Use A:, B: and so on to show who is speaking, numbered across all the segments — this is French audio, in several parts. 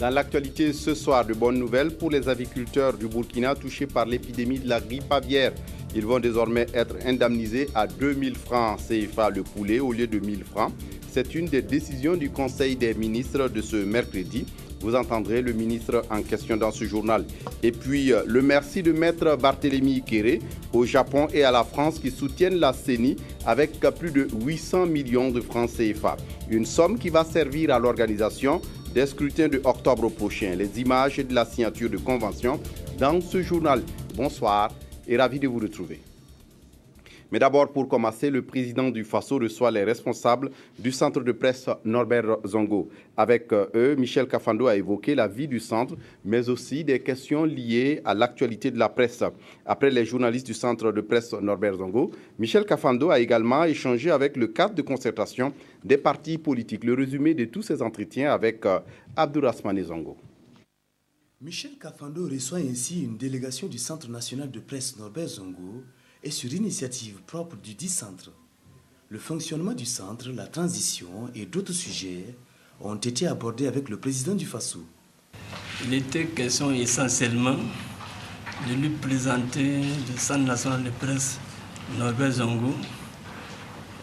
A: Dans l'actualité ce soir, de bonnes nouvelles pour les aviculteurs du Burkina touchés par l'épidémie de la grippe aviaire. Ils vont désormais être indemnisés à 2000 francs CFA le poulet au lieu de 1000 francs. C'est une des décisions du Conseil des ministres de ce mercredi. Vous entendrez le ministre en question dans ce journal. Et puis, le merci de Maître Barthélémy Kéré au Japon et à la France qui soutiennent la CENI avec plus de 800 millions de francs CFA. Une somme qui va servir à l'organisation des scrutins de octobre prochain. Les images de la signature de convention dans ce journal. Bonsoir et ravi de vous retrouver. Mais d'abord, pour commencer, le président du Faso reçoit les responsables du centre de presse Norbert Zongo. Avec eux, Michel Kafando a évoqué la vie du centre, mais aussi des questions liées à l'actualité de la presse. Après les journalistes du centre de presse Norbert Zongo, Michel Kafando a également échangé avec le cadre de concertation des partis politiques. Le résumé de tous ces entretiens avec Abdourahmane Zongo.
B: Michel Kafando reçoit ainsi une délégation du Centre national de presse Norbert Zongo et sur initiative propre du dit centre. Le fonctionnement du centre, la transition et d'autres sujets ont été abordés avec le président du FASO.
C: Il était question essentiellement de lui présenter le Centre national de presse Norbert Zongo,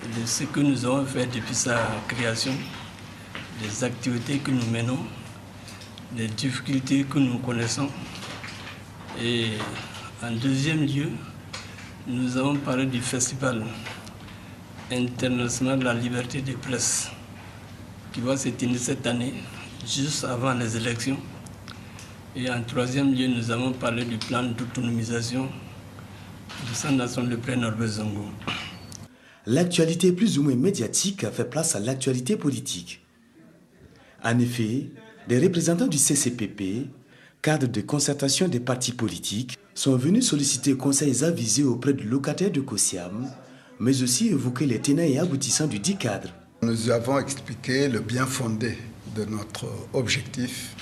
C: de ce que nous avons fait depuis sa création, des activités que nous menons, des difficultés que nous connaissons. Et en deuxième lieu, nous avons parlé du Festival international de la liberté de presse qui va se tenir cette année, juste avant les élections. Et en troisième lieu, nous avons parlé du plan d'autonomisation du Centre national de presse Norbert Zongo.
B: L'actualité plus ou moins médiatique a fait place à l'actualité politique. En effet, des représentants du CCPP, cadre de concertation des partis politiques, sont venus solliciter conseils avisés auprès du locataire de Kosiam, mais aussi évoquer les tenants et aboutissants du dit cadre.
D: Nous avons expliqué le bien fondé de notre objectif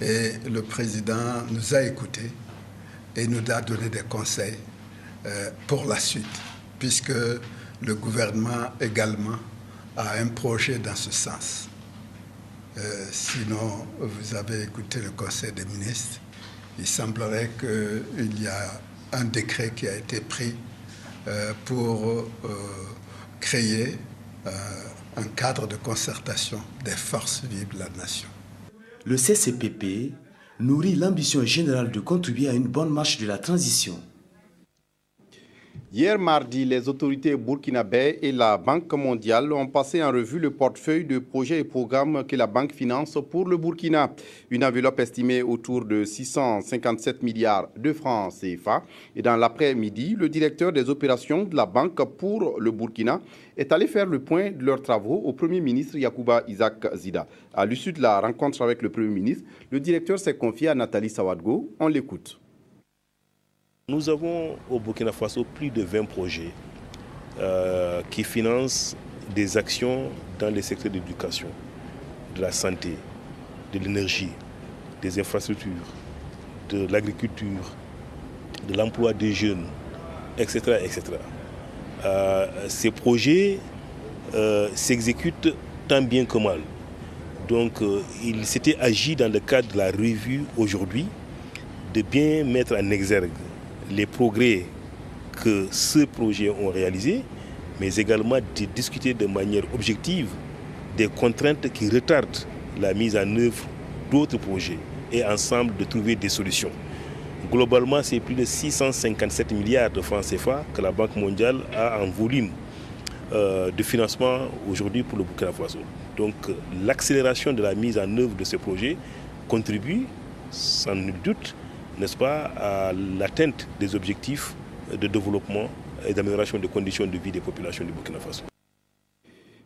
D: et le président nous a écoutés et nous a donné des conseils pour la suite, puisque le gouvernement également a un projet dans ce sens. Sinon, vous avez écouté le Conseil des ministres. Il semblerait qu'il y a un décret qui a été pris pour créer un cadre de concertation des forces vives de la nation.
B: Le CCPP nourrit l'ambition générale de contribuer à une bonne marche de la transition.
A: Hier mardi, les autorités burkinabées et la Banque mondiale ont passé en revue le portefeuille de projets et programmes que la banque finance pour le Burkina. Une enveloppe estimée autour de 657 milliards de francs CFA. Et dans l'après-midi, le directeur des opérations de la banque pour le Burkina est allé faire le point de leurs travaux au Premier ministre Yacouba Isaac Zida. À l'issue de la rencontre avec le Premier ministre, le directeur s'est confié à Nathalie Sawadgo. On l'écoute.
E: Nous avons au Burkina Faso plus de 20 projets qui financent des actions dans les secteurs de l'éducation, de la santé, de l'énergie, des infrastructures, de l'agriculture, de l'emploi des jeunes, etc. etc. Ces projets s'exécutent tant bien que mal. Donc il s'était agi dans le cadre de la revue aujourd'hui de bien mettre en exergue les progrès que ces projets ont réalisés, mais également de discuter de manière objective des contraintes qui retardent la mise en œuvre d'autres projets et ensemble de trouver des solutions. Globalement, c'est plus de 657 milliards de francs CFA que la Banque mondiale a en volume de financement aujourd'hui pour le Burkina Faso. Donc l'accélération de la mise en œuvre de ces projets contribue sans nul doute, n'est-ce pas, à l'atteinte des objectifs de développement et d'amélioration des conditions de vie des populations du Burkina Faso.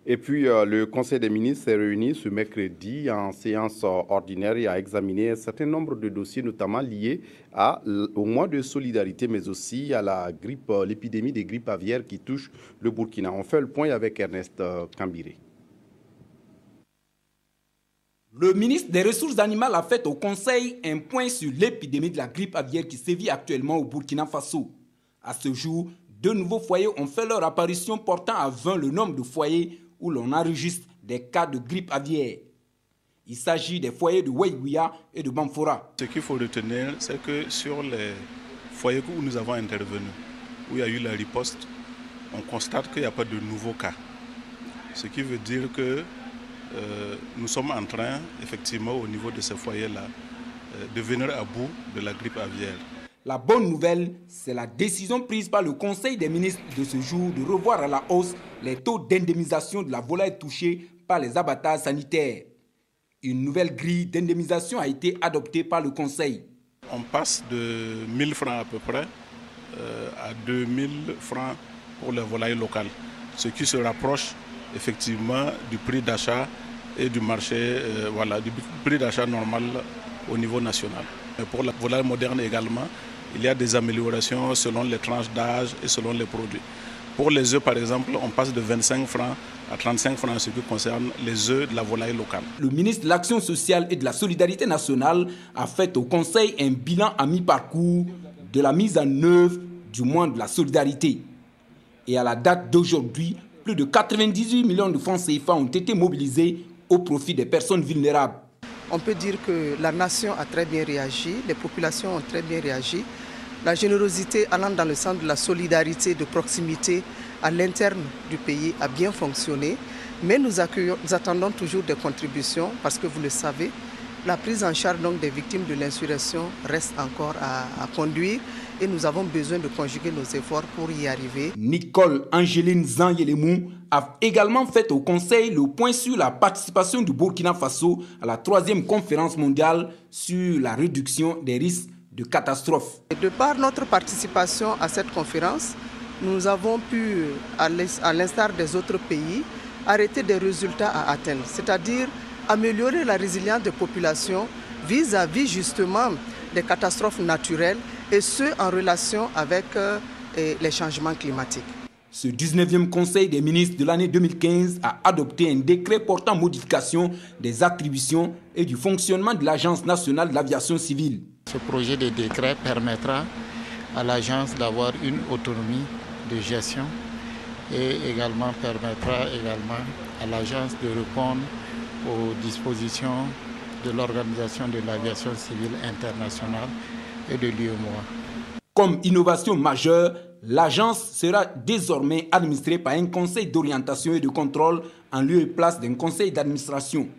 A: Et puis, le Conseil des ministres s'est réuni ce mercredi en séance ordinaire et a examiné un certain nombre de dossiers, notamment liés au mois de solidarité, mais aussi à la grippe, l'épidémie des grippes aviaires qui touche le Burkina. On fait le point avec Ernest Kambiré.
F: Le ministre des Ressources animales a fait au Conseil un point sur l'épidémie de la grippe aviaire qui sévit actuellement au Burkina Faso. À ce jour, 2 nouveaux foyers ont fait leur apparition, portant à 20 le nombre de foyers où l'on enregistre des cas de grippe aviaire. Il s'agit des foyers de Waïouya et de Bamfora.
G: Ce qu'il faut retenir, c'est que sur les foyers où nous avons intervenu, où il y a eu la riposte, on constate qu'il n'y a pas de nouveaux cas. Ce qui veut dire que nous sommes en train, effectivement, au niveau de ces foyers-là, de venir à bout de la grippe aviaire.
F: La bonne nouvelle, c'est la décision prise par le Conseil des ministres de ce jour de revoir à la hausse les taux d'indemnisation de la volaille touchée par les abattages sanitaires. Une nouvelle grille d'indemnisation a été adoptée par le Conseil.
G: On passe de 1 000 francs à peu près à 2 000 francs pour les volailles locales, ce qui se rapproche effectivement du prix d'achat et du marché, du prix d'achat normal au niveau national. Et pour la volaille moderne également, il y a des améliorations selon les tranches d'âge et selon les produits. Pour les œufs, par exemple, on passe de 25 francs à 35 francs en ce qui concerne les œufs de la volaille locale.
F: Le ministre de l'Action sociale et de la Solidarité nationale a fait au Conseil un bilan à mi-parcours de la mise en œuvre du mois de la solidarité. Et à la date d'aujourd'hui, plus de 98 millions de francs CFA ont été mobilisés au profit des personnes vulnérables.
H: On peut dire que la nation a très bien réagi, les populations ont très bien réagi. La générosité allant dans le sens de la solidarité, de proximité à l'interne du pays a bien fonctionné. Mais nous attendons toujours des contributions parce que vous le savez, la prise en charge donc, des victimes de l'insurrection reste encore à conduire et nous avons besoin de conjuguer nos efforts pour y arriver.
F: Nicole Angeline Zanyelemou a également fait au Conseil le point sur la participation du Burkina Faso à la 3e conférence mondiale sur la réduction des risques de catastrophes.
H: De par notre participation à cette conférence, nous avons pu, à l'instar des autres pays, arrêter des résultats à atteindre, c'est-à-dire améliorer la résilience des populations vis-à-vis justement des catastrophes naturelles et ce en relation avec les changements climatiques.
F: Ce 19e Conseil des ministres de l'année 2015 a adopté un décret portant modification des attributions et du fonctionnement de l'Agence nationale de l'aviation civile.
I: Ce projet de décret permettra à l'agence d'avoir une autonomie de gestion et également permettra à l'agence de répondre aux dispositions de l'Organisation de l'aviation civile internationale et de l'UEMOA.
F: Comme innovation majeure, l'agence sera désormais administrée par un conseil d'orientation et de contrôle en lieu et place d'un conseil d'administration.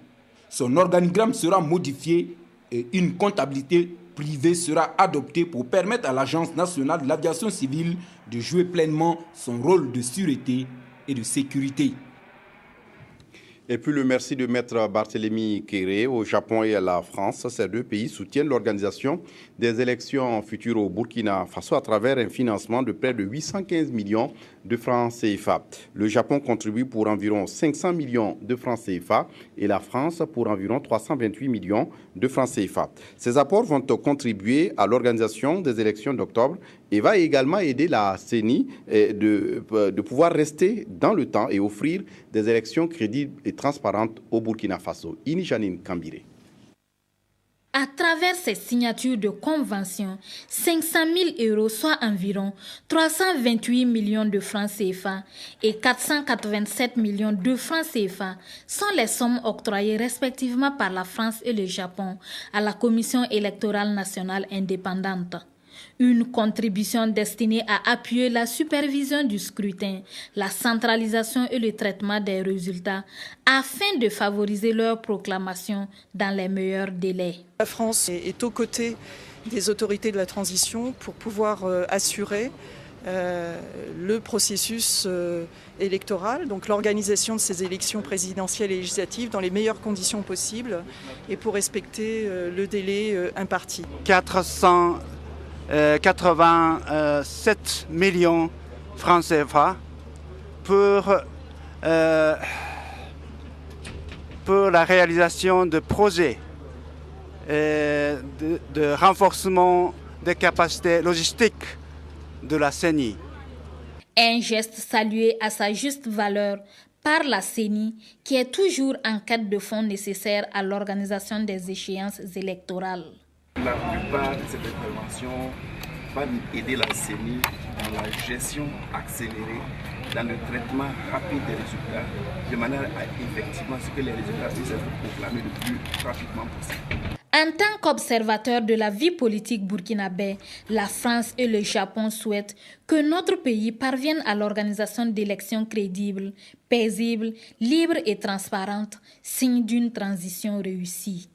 F: Son organigramme sera modifié et une comptabilité privée sera adoptée pour permettre à l'Agence nationale de l'aviation civile de jouer pleinement son rôle de sûreté et de sécurité.
A: Et puis le merci de Maître Barthélemy Kéré. Au Japon et à la France, ces deux pays soutiennent l'organisation des élections futures au Burkina Faso à travers un financement de près de 815 millions de francs CFA. Le Japon contribue pour environ 500 millions de francs CFA et la France pour environ 328 millions de francs CFA. Ces apports vont contribuer à l'organisation des élections d'octobre et va également aider la CENI de pouvoir rester dans le temps et offrir des élections crédibles et transparentes au Burkina Faso. Ini-Janine Kambiré.
J: À travers ces signatures de convention, 500 000 euros, soit environ 328 millions de francs CFA et 487 millions de francs CFA, sont les sommes octroyées respectivement par la France et le Japon à la Commission électorale nationale indépendante. Une contribution destinée à appuyer la supervision du scrutin, la centralisation et le traitement des résultats afin de favoriser leur proclamation dans les meilleurs délais.
K: La France est aux côtés des autorités de la transition pour pouvoir assurer le processus électoral, donc l'organisation de ces élections présidentielles et législatives dans les meilleures conditions possibles et pour respecter le délai imparti.
L: 487 millions francs CFA pour la réalisation de projets de renforcement des capacités logistiques de la CENI.
J: Un geste salué à sa juste valeur par la CENI, qui est toujours en quête de fonds nécessaires à l'organisation des échéances électorales.
M: La plupart de ces interventions va aider la CENI dans la gestion accélérée, dans le traitement rapide des résultats, de manière à effectivement ce que les résultats puissent être proclamés le plus rapidement possible.
J: En tant qu'observateur de la vie politique burkinabé, la France et le Japon souhaitent que notre pays parvienne à l'organisation d'élections crédibles, paisibles, libres et transparentes, signe d'une transition réussie.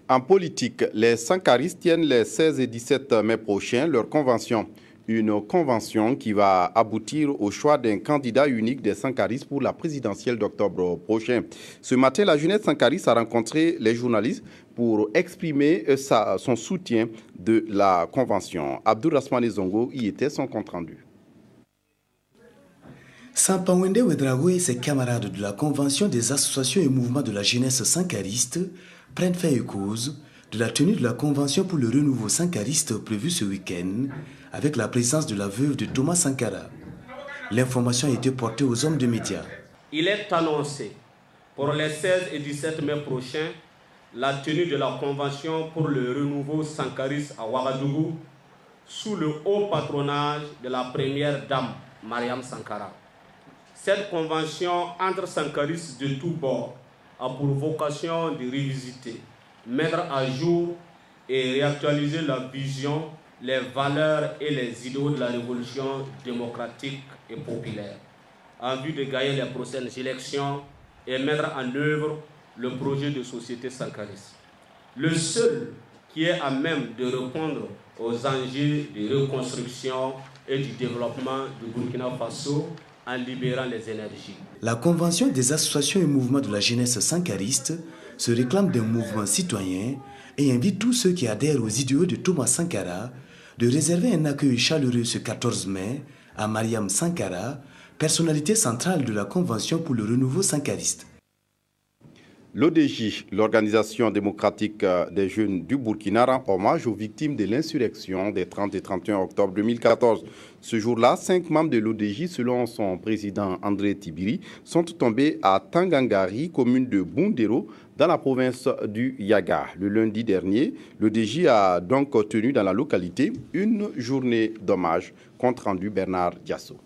A: En politique, les sankaristes tiennent les 16 et 17 mai prochains leur convention. Une convention qui va aboutir au choix d'un candidat unique des sankaristes pour la présidentielle d'octobre prochain. Ce matin, la jeunesse sankariste a rencontré les journalistes pour exprimer son soutien de la convention. Abdourahmane Zongo y était son compte-rendu.
B: Sampawende Ouedraogo et ses camarades de la convention des associations et mouvements de la jeunesse sankariste prennent fait et cause de la tenue de la convention pour le renouveau sankariste prévue ce week-end avec la présence de la veuve de Thomas Sankara. L'information a été portée aux hommes de médias.
N: Il est annoncé pour les 16 et 17 mai prochains la tenue de la convention pour le renouveau sankariste à Ouagadougou sous le haut patronage de la première dame, Mariam Sankara. Cette convention entre sankaristes de tous bords a pour vocation de revisiter, mettre à jour et réactualiser la vision, les valeurs et les idéaux de la révolution démocratique et populaire, en vue de gagner les prochaines élections et mettre en œuvre le projet de société sankariste. Le seul qui est à même de répondre aux enjeux de reconstruction et du développement du Burkina Faso en libérant les énergies.
B: La Convention des associations et mouvements de la jeunesse sankariste se réclame d'un mouvement citoyen et invite tous ceux qui adhèrent aux idéaux de Thomas Sankara de réserver un accueil chaleureux ce 14 mai à Mariam Sankara, personnalité centrale de la Convention pour le renouveau sankariste.
A: L'ODJ, l'Organisation démocratique des jeunes du Burkina, rend hommage aux victimes de l'insurrection des 30 et 31 octobre 2014. Ce jour-là, 5 membres de l'ODJ, selon son président André Tibiri, sont tombés à Tangangari, commune de Bundero, dans la province du Yaga. Le lundi dernier, l'ODJ a donc tenu dans la localité une journée d'hommage, compte rendu Bernard Diasso.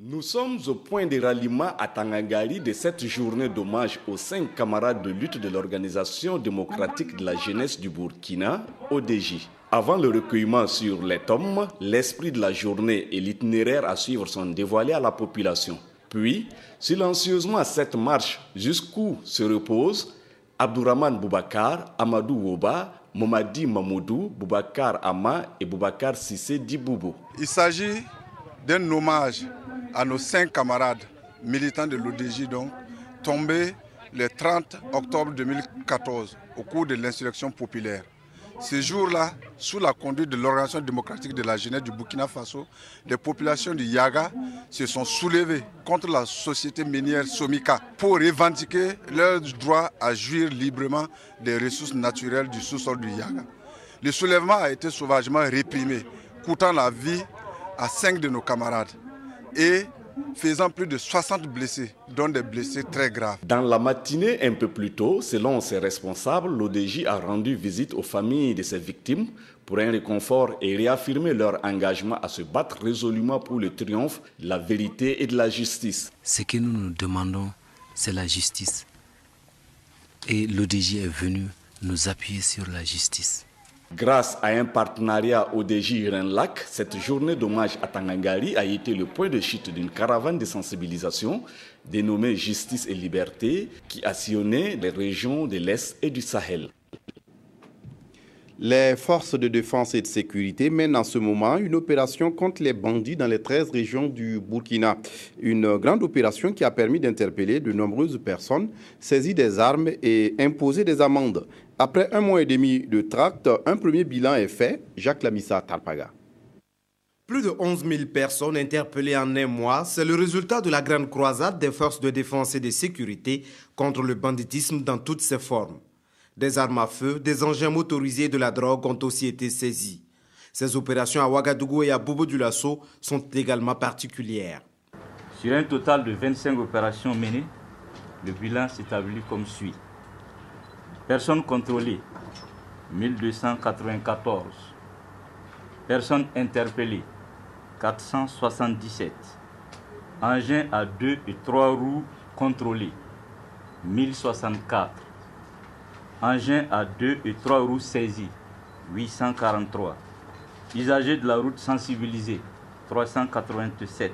O: Nous sommes au point de ralliement à Tangangari de cette journée d'hommage aux 5 camarades de lutte de l'Organisation démocratique de la jeunesse du Burkina, ODJ. Avant le recueillement sur les tombes, l'esprit de la journée et l'itinéraire à suivre sont dévoilés à la population. Puis, silencieusement, cette marche jusqu'où se reposent Abdourahmane Boubacar, Amadou Woba, Momadi Mamoudou, Boubacar Ama et Boubacar Sissé Diboubou.
P: Il s'agit d'un hommage à nos 5 camarades militants de l'ODJ, donc, tombés le 30 octobre 2014 au cours de l'insurrection populaire. Ce jour-là, sous la conduite de l'Organisation démocratique de la jeunesse du Burkina Faso, les populations du Yaga se sont soulevées contre la société minière Somika pour revendiquer leur droit à jouir librement des ressources naturelles du sous-sol du Yaga. Le soulèvement a été sauvagement réprimé, coûtant la vie à 5 de nos camarades et faisant plus de 60 blessés, dont des blessés très graves.
O: Dans la matinée, un peu plus tôt, selon ses responsables, l'ODJ a rendu visite aux familles de ces victimes pour un réconfort et réaffirmer leur engagement à se battre résolument pour le triomphe de la vérité et de la justice.
Q: Ce que nous nous demandons, c'est la justice. Et l'ODJ est venu nous appuyer sur la justice.
O: Grâce à un partenariat ODJ-Renlac, cette journée d'hommage à Tangangari a été le point de chute d'une caravane de sensibilisation dénommée Justice et Liberté qui a sillonné les régions de l'Est et du Sahel.
A: Les forces de défense et de sécurité mènent en ce moment une opération contre les bandits dans les 13 régions du Burkina. Une grande opération qui a permis d'interpeller de nombreuses personnes, saisir des armes et imposer des amendes. Après 1 mois et demi de tract, un premier bilan est fait. Jacques Lamissa Tarpaga.
R: Plus de 11 000 personnes interpellées en 1 mois, c'est le résultat de la grande croisade des forces de défense et de sécurité contre le banditisme dans toutes ses formes. Des armes à feu, des engins motorisés et de la drogue ont aussi été saisis. Ces opérations à Ouagadougou et à Bobo-Dioulasso sont également particulières.
S: Sur un total de 25 opérations menées, le bilan s'établit comme suit. Personnes contrôlées, 1294. Personnes interpellées, 477. Engins à 2 et 3 roues contrôlés, 1064. Engins à 2 et 3 roues saisis, 843. Usagers de la route sensibilisés, 387.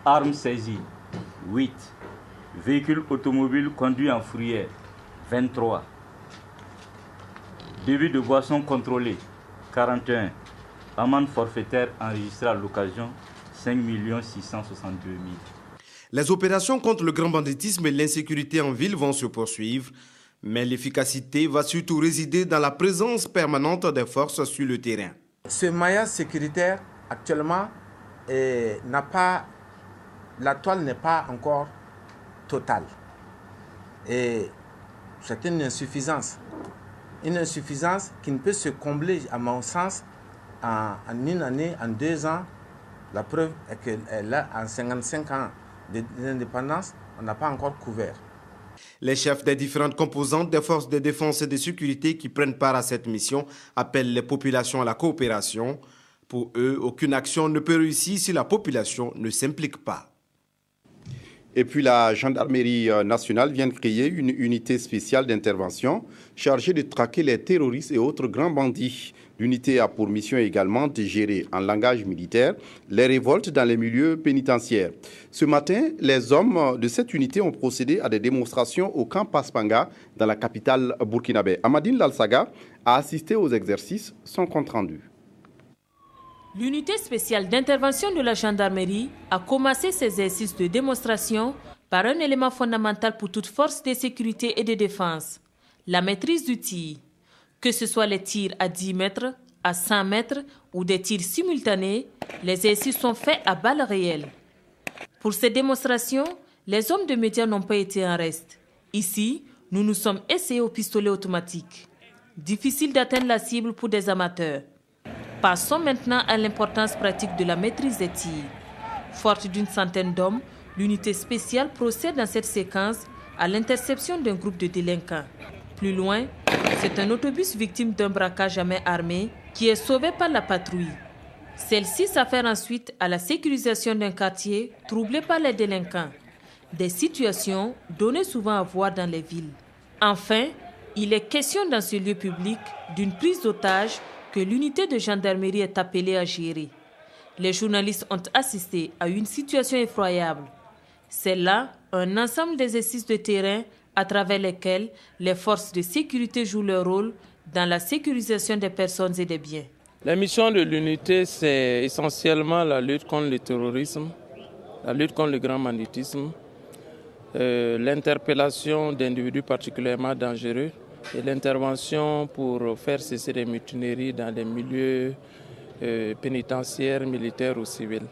S: Armes saisies, 8. Véhicules automobiles conduits en fourrière, 23. Débit de boissons contrôlées, 41. Amende forfaitaire enregistrée à l'occasion, 5 662 000.
R: Les opérations contre le grand banditisme et l'insécurité en ville vont se poursuivre, mais l'efficacité va surtout résider dans la présence permanente des forces sur le terrain.
T: Ce maillage sécuritaire, actuellement, la toile n'est pas encore totale. Et c'est une insuffisance. Une insuffisance qui ne peut se combler, à mon sens, en une année, en 2 ans. La preuve est qu'en 55 ans d'indépendance, on n'a pas encore couvert.
R: Les chefs des différentes composantes des forces de défense et de sécurité qui prennent part à cette mission appellent les populations à la coopération. Pour eux, aucune action ne peut réussir si la population ne s'implique pas.
A: Et puis la gendarmerie nationale vient de créer une unité spéciale d'intervention chargée de traquer les terroristes et autres grands bandits. L'unité a pour mission également de gérer en langage militaire les révoltes dans les milieux pénitentiaires. Ce matin, les hommes de cette unité ont procédé à des démonstrations au camp Paspanga dans la capitale burkinabé. Amadine Lalsaga a assisté aux exercices, son compte rendu.
U: L'unité spéciale d'intervention de la gendarmerie a commencé ses exercices de démonstration par un élément fondamental pour toute force de sécurité et de défense, la maîtrise du tir. Que ce soit les tirs à 10 mètres, à 100 mètres ou des tirs simultanés, les exercices sont faits à balles réelles. Pour ces démonstrations, les hommes de médias n'ont pas été en reste. Ici, nous nous sommes essayés au pistolet automatique. Difficile d'atteindre la cible pour des amateurs. Passons maintenant à l'importance pratique de la maîtrise des tirs. Forte d'une centaine d'hommes, l'unité spéciale procède dans cette séquence à l'interception d'un groupe de délinquants. Plus loin, c'est un autobus victime d'un braquage à main armée qui est sauvé par la patrouille. Celle-ci s'affaire ensuite à la sécurisation d'un quartier troublé par les délinquants. Des situations données souvent à voir dans les villes. Enfin, il est question dans ce lieu public d'une prise d'otage que l'unité de gendarmerie est appelée à gérer. Les journalistes ont assisté à une situation effroyable. C'est là un ensemble d'exercices de terrain à travers lesquels les forces de sécurité jouent leur rôle dans la sécurisation des personnes et des biens.
V: La mission de l'unité, c'est essentiellement la lutte contre le terrorisme, la lutte contre le grand banditisme, l'interpellation d'individus particulièrement dangereux et l'intervention pour faire cesser les mutineries dans les milieux pénitentiaires, militaires ou civils,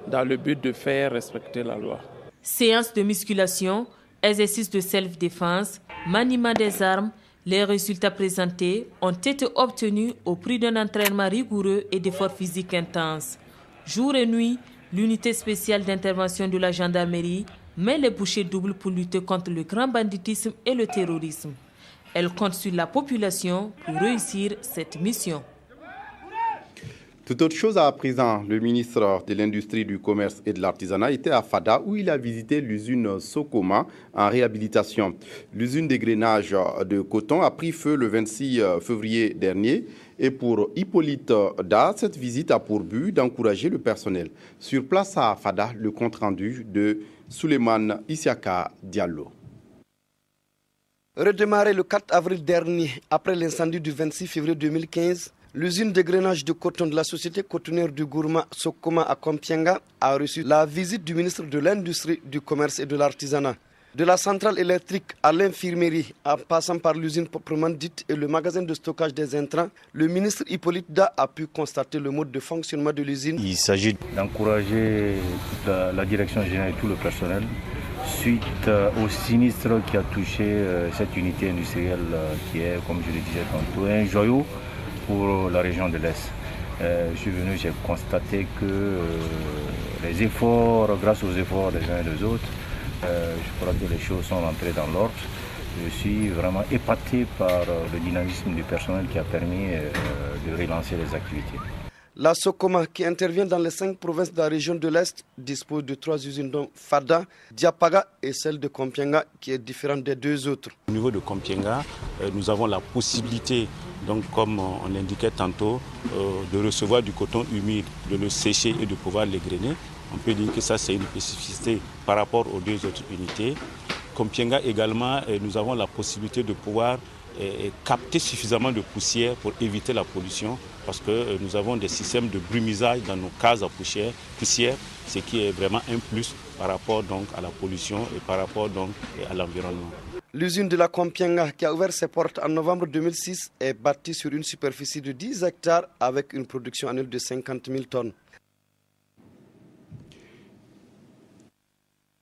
V: dans le but de faire respecter la loi.
U: Séance de musculation, exercice de self-défense, maniement des armes, les résultats présentés ont été obtenus au prix d'un entraînement rigoureux et d'efforts physiques intenses. Jour et nuit, l'unité spéciale d'intervention de la gendarmerie met les bouchées doubles pour lutter contre le grand banditisme et le terrorisme. Elle compte sur la population pour réussir cette mission.
A: Tout autre chose à présent, le ministre de l'Industrie, du Commerce et de l'Artisanat était à Fada où il a visité l'usine Sokoma en réhabilitation. L'usine d'égrenage de coton a pris feu le 26 février dernier et pour Hippolyte Da, cette visite a pour but d'encourager le personnel. Sur place à Fada, le compte-rendu de Souleymane Isiaka Diallo.
W: Redémarré le 4 avril dernier, après l'incendie du 26 février 2015, l'usine d'égrenage de coton de la société cotonnière du Gourma Sokoma à Kompianga a reçu la visite du ministre de l'Industrie, du Commerce et de l'Artisanat. De la centrale électrique à l'infirmerie, en passant par l'usine proprement dite et le magasin de stockage des intrants, le ministre Hippolyte Da a pu constater le mode de fonctionnement de l'usine.
X: Il s'agit d'encourager la direction générale et tout le personnel suite au sinistre qui a touché cette unité industrielle qui est, comme je le disais tantôt, un joyau pour la région de l'Est. Je suis venu, j'ai constaté que les efforts, grâce aux efforts des uns et des autres, je crois que les choses sont rentrées dans l'ordre. Je suis vraiment épaté par le dynamisme du personnel qui a permis de relancer les activités.
W: La Sokoma, qui intervient dans les 5 provinces de la région de l'Est, dispose de 3 usines, dont Fada, Diapaga et celle de Kompienga, qui est différente des 2 autres.
C: Au niveau de Kompienga, nous avons la possibilité, donc, comme on l'indiquait tantôt, de recevoir du coton humide, de le sécher et de pouvoir l'égrainer. On peut dire que ça, c'est une spécificité par rapport aux 2 autres unités. Kompienga également, nous avons la possibilité de pouvoir capter suffisamment de poussière pour éviter la pollution, parce que nous avons des systèmes de brumisage dans nos cases à poussière, ce qui est vraiment un plus par rapport donc à la pollution et par rapport donc à l'environnement.
W: L'usine de la Kompienga, qui a ouvert ses portes en novembre 2006, est bâtie sur une superficie de 10 hectares avec une production annuelle de 50 000 tonnes.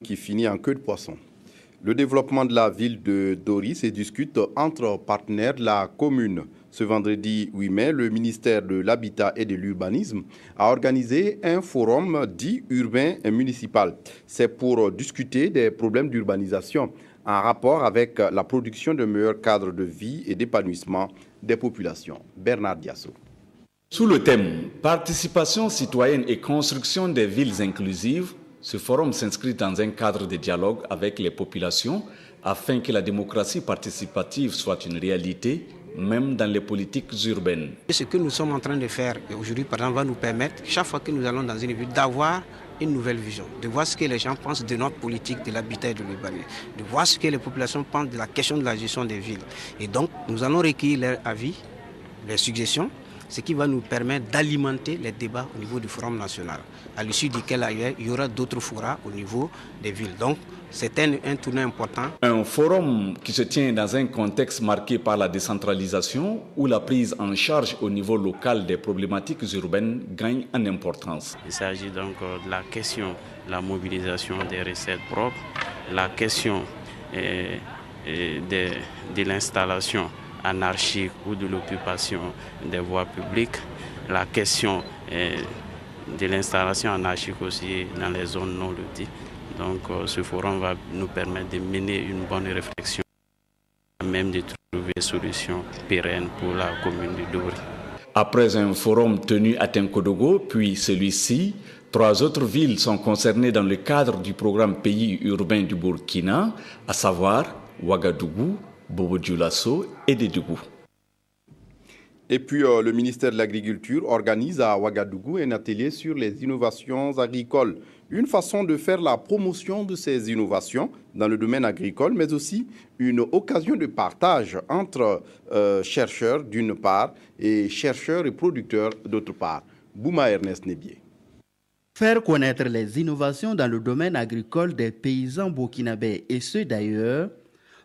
A: Qui finit en queue de poisson. Le développement de la ville de Dori se discute entre partenaires de la commune. Ce vendredi 8 mai, le ministère de l'Habitat et de l'Urbanisme a organisé un forum dit urbain et municipal. C'est pour discuter des problèmes d'urbanisation en rapport avec la production de meilleurs cadres de vie et d'épanouissement des populations. Bernard Diasso.
O: Sous le thème « Participation citoyenne et construction des villes inclusives », ce forum s'inscrit dans un cadre de dialogue avec les populations afin que la démocratie participative soit une réalité, même dans les politiques urbaines.
D: Ce que nous sommes en train de faire aujourd'hui, par exemple, va nous permettre, chaque fois que nous allons dans une ville, d'avoir une nouvelle vision, de voir ce que les gens pensent de notre politique de l'habitat et de l'urbanisme, de voir ce que les populations pensent de la question de la gestion des villes. Et donc, nous allons recueillir leurs avis, leurs suggestions, ce qui va nous permettre d'alimenter les débats au niveau du Forum national, à l'issue duquel il y aura d'autres forats au niveau des villes. Donc, c'est un tournant important.
O: Un forum qui se tient dans un contexte marqué par la décentralisation, où la prise en charge au niveau local des problématiques urbaines gagne en importance.
E: Il s'agit donc de la question de la mobilisation des recettes propres, la question de l'installation anarchique ou de l'occupation des voies publiques, la question de l'installation anarchique aussi dans les zones non loties. Donc ce forum va nous permettre de mener une bonne réflexion, même de trouver des solutions pérennes pour la commune de Dori.
O: Après un forum tenu à Tenkodogo, puis celui-ci, 3 autres villes sont concernées dans le cadre du programme Pays urbain du Burkina, à savoir Ouagadougou, Bobo-Dioulasso et Dédougou.
A: Et puis le ministère de l'Agriculture organise à Ouagadougou un atelier sur les innovations agricoles. Une façon de faire la promotion de ces innovations dans le domaine agricole, mais aussi une occasion de partage entre chercheurs d'une part et chercheurs et producteurs d'autre part. Bouma Ernest Nebié.
G: Faire connaître les innovations dans le domaine agricole des paysans burkinabés et ceux d'ailleurs,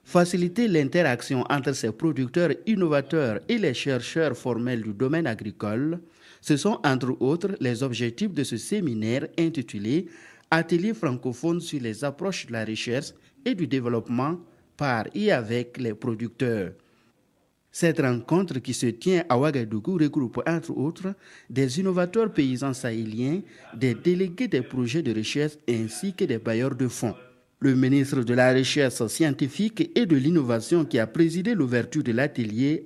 G: faciliter l'interaction entre ces producteurs innovateurs et les chercheurs formels du domaine agricole, ce sont entre autres les objectifs de ce séminaire intitulé « Atelier francophone sur les approches de la recherche et du développement par et avec les producteurs ». Cette rencontre qui se tient à Ouagadougou regroupe entre autres des innovateurs paysans sahéliens, des délégués des projets de recherche ainsi que des bailleurs de fonds. Le ministre de la Recherche scientifique et de l'Innovation qui a présidé l'ouverture de l'atelier,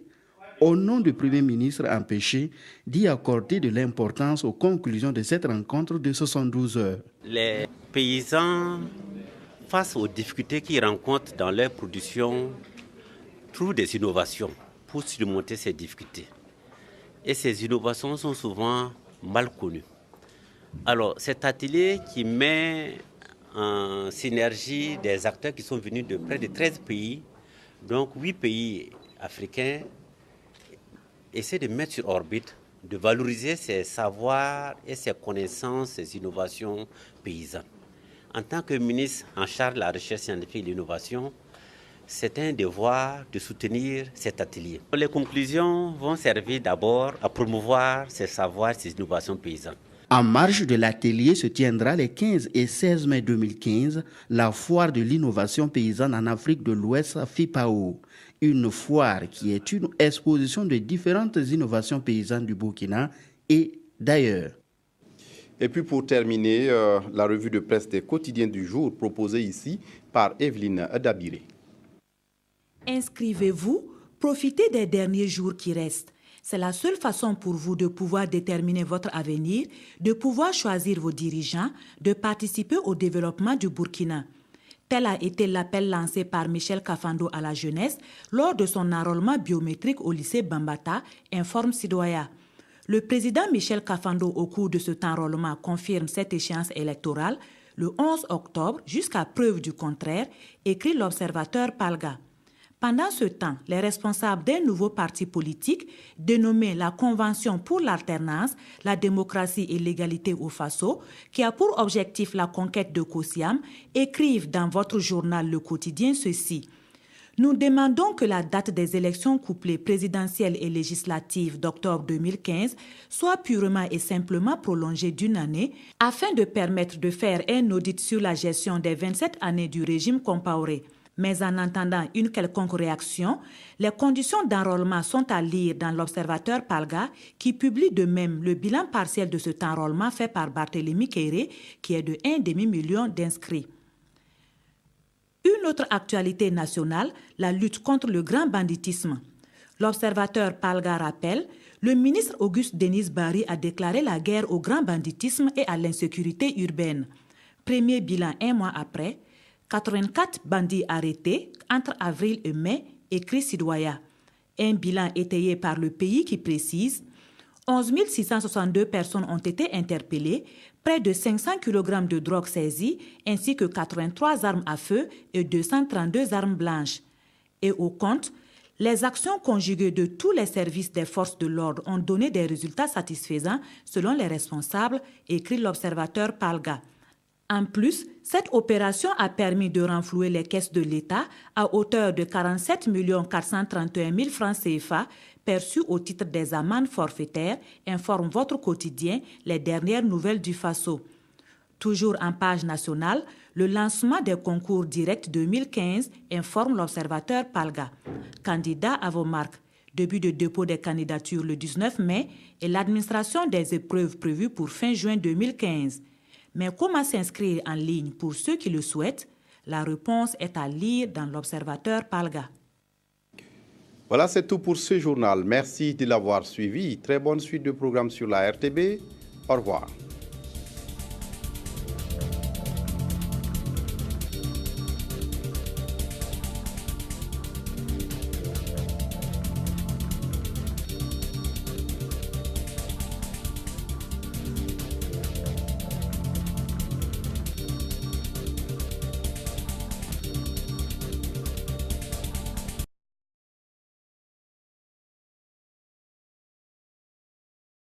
G: au nom du Premier ministre empêché, d'y accorder de l'importance aux conclusions de cette rencontre de 72 heures.
Y: Les paysans, face aux difficultés qu'ils rencontrent dans leur production, trouvent des innovations pour surmonter ces difficultés. Et ces innovations sont souvent mal connues. Alors cet atelier qui met en synergie des acteurs qui sont venus de près de 13 pays, donc 8 pays africains, essaient de mettre sur orbite, de valoriser ces savoirs et ces connaissances, ces innovations paysannes. En tant que ministre en charge de la recherche scientifique et de l'innovation, c'est un devoir de soutenir cet atelier. Les conclusions vont servir d'abord à promouvoir ces savoirs, ces innovations paysannes.
G: En marge de l'atelier se tiendra les 15 et 16 mai 2015 la foire de l'innovation paysanne en Afrique de l'Ouest, FIPAO. Une foire qui est une exposition de différentes innovations paysannes du Burkina et d'ailleurs.
A: Et puis pour terminer, la revue de presse des quotidiens du jour proposée ici par Evelyne Dabiré.
Z: Inscrivez-vous, profitez des derniers jours qui restent.
F: C'est la seule façon pour vous de pouvoir déterminer votre avenir, de pouvoir choisir vos dirigeants, de participer au développement du Burkina. Tel a été l'appel lancé par Michel Kafando à la jeunesse lors de son enrôlement biométrique au lycée Bambata, informe Sidoya. Le président Michel Kafando, au cours de cet enrôlement, confirme cette échéance électorale le 11 octobre jusqu'à preuve du contraire, écrit l'observateur Palga. Pendant ce temps, les responsables d'un nouveau parti politique dénommé la Convention pour l'alternance, la démocratie et l'égalité au Faso, qui a pour objectif la conquête de Kosiam, écrivent dans votre journal Le Quotidien ceci. Nous demandons que la date des élections couplées présidentielles et législatives d'octobre 2015 soit purement et simplement prolongée d'une année afin de permettre de faire un audit sur la gestion des 27 années du régime Compaoré. Mais en attendant une quelconque réaction, les conditions d'enrôlement sont à lire dans l'Observateur Palga qui publie de même le bilan partiel de cet enrôlement fait par Barthélémy Kéré qui est de 1,5 million d'inscrits. Une autre actualité nationale, la lutte contre le grand banditisme. L'Observateur Palga rappelle, le ministre Auguste Denis Barry a déclaré la guerre au grand banditisme et à l'insécurité urbaine. Premier bilan 1 mois après, 84 bandits arrêtés entre avril et mai, écrit Sidoya. Un bilan étayé par le pays qui précise 11 662 personnes ont été interpellées, près de 500 kg de drogue saisie, ainsi que 83 armes à feu et 232 armes blanches. Et au compte, les actions conjuguées de tous les services des forces de l'ordre ont donné des résultats satisfaisants selon les responsables, écrit l'observateur Palga. En plus, cette opération a permis de renflouer les caisses de l'État à hauteur de 47 431 000 francs CFA perçus au titre des amendes forfaitaires, informe votre quotidien les dernières nouvelles du Faso. Toujours en page nationale, le lancement des concours directs 2015 informe l'observateur Palga. Candidat à vos marques. Début de dépôt des candidatures le 19 mai et l'administration des épreuves prévues pour fin juin 2015. Mais comment s'inscrire en ligne pour ceux qui le souhaitent? La réponse est à lire dans l'Observateur Palga.
A: Voilà, c'est tout pour ce journal. Merci de l'avoir suivi. Très bonne suite de programmes sur la RTB. Au revoir.